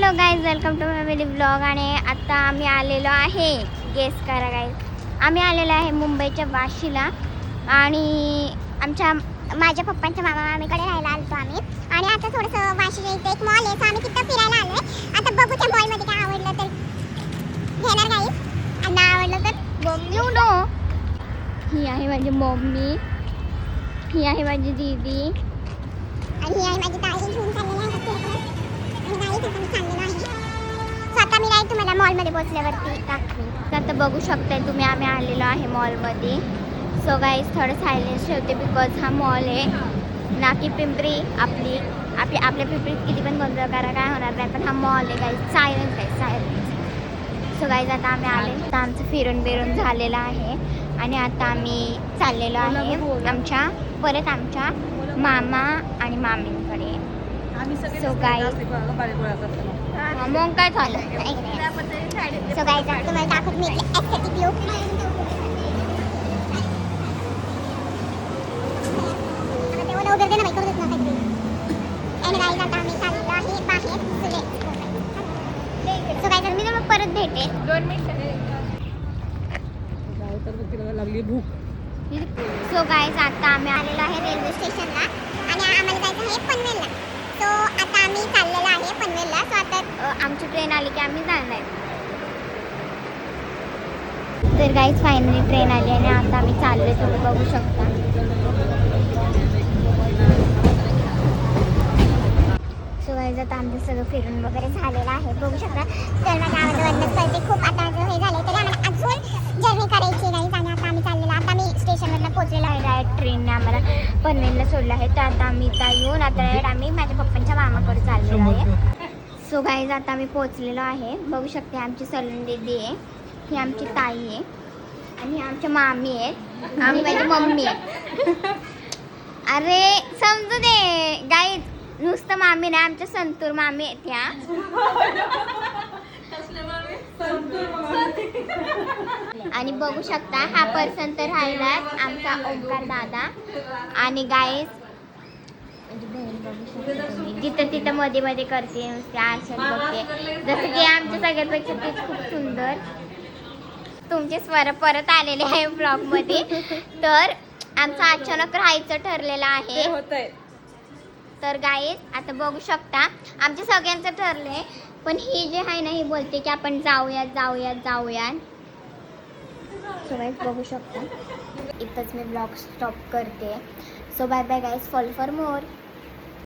Hello guys, welcome to my mini blog. आणि आता आम्ही आलेलो आहे, गेस करा गाईज, आम्ही आलेलो आहे मुंबईच्या वाशीला. आणि माझ्या पप्पांच्या मामा मामीकडे राहायला आलो आम्ही. आणि आता थोडंसं वाशीच्या इथे एक मॉल आहे, तर आम्ही तिथं फिरायला आलो आहे. आता बघू त्या मॉलमध्ये काय आवडलं तर घेणार गाईज, आणि नाही आवडलं तर मम्मी नो. ही आहे माझी मम्मी, ही आहे माझी दीदी, आणि ही आहे माझी ताई. घेऊन चाललेली आहे आता मी नाही तुम्हाला मॉलमध्ये पोहोचल्यावरती दाखवी. आता बघू शकताय तुम्ही, आम्ही आलेलो आहे मॉलमध्ये. सो गाईज थोडं सायलेन्स ठेवते, बिकॉज हा मॉल आहे ना की पिंपरी. आपल्या पिंपरीत किती पण गोंधळ करा काय होणार नाही, पण हा मॉल आहे गाईज. सायलेन्स आहे, सायलेन्स. सो गाईज आता आम्ही आले, तर आमचं फिरून बिरून झालेलं आहे. आणि आता आम्ही चाललेलो आहे परत आमच्या मामा आणि मामींकडे. सो गाईज मग काय झालं. सो गाईज तुम्हाला दाखवत मी एस्थेटिक लुक. सो गाईज मी तुम्हाला परत भेटे 2 मिनिटं. सो गाईज आता आम्ही आलेलो आहे रेल्वे स्टेशनला, आणि आम्हाला जायचं आहे पनवेलला. सो आता आम्ही चाललेलो आहे पनवेलला. सो आता आमची ट्रेन आली की आम्ही जाणार. तर गाईज फायनली ट्रेन आली आणि आता आम्ही चाललोय, तुम्ही बघू शकता. सो गाईज आता आमचं सगळं फिरून वगैरे झालेलं आहे, बघू शकता. तर माझ्या आवडतं कळते खूप. आता हे झालं तरी आम्हाला अजून जर्नी करायची गाईज. आणि आता आम्ही चाललेलो, आता आम्ही स्टेशनवरनं पोहोचलेलो आहे. डायरेक्ट ट्रेनने आम्हाला पनवेलला सोडलं आहे. तर आता आम्ही इथं येऊन आता डायरेक्ट आम्ही माझ्या पप्पांच्या मामाकडे चाललेलो आहे. सो गाईज आता आम्ही पोहोचलेलो आहे, बघू शकते. आमची सलून दीदी आहे, ही आमची ताई आहे, आणि ही आमच्या मामी आहेत, आणि माझी मम्मी आहे. अरे समजू दे गाईज, नुसतं मामी नाही, आमच्या संतूर मामी आहेत ह्या. आणि बघू शकता हा पर्सन तर राहिला आमचा ओंकार दादा. आणि गाईज म्हणजे बहीण बघू शकता तुम्ही, जिथं तिथं मध्ये मध्ये करते, नुसते आरशात बघते, जसं की आमच्या सगळ्यांपेक्षा तेच खूप सुंदर. तुमचे स्वर परत आलेले आहे ब्लॉगमध्ये. तर आमचं अचानक राहायचं ठरलेलं आहे. तर गाईज आता बघू शकता आमच्या सगळ्यांचं ठरलंय, पण ही जे आहे ना, ही बोलते की आपण जाऊयात जाऊयात जाऊयात. सो गाईज बघू शकता, इथंच मी ब्लॉग स्टॉप करते. So bye bye guys, follow for more.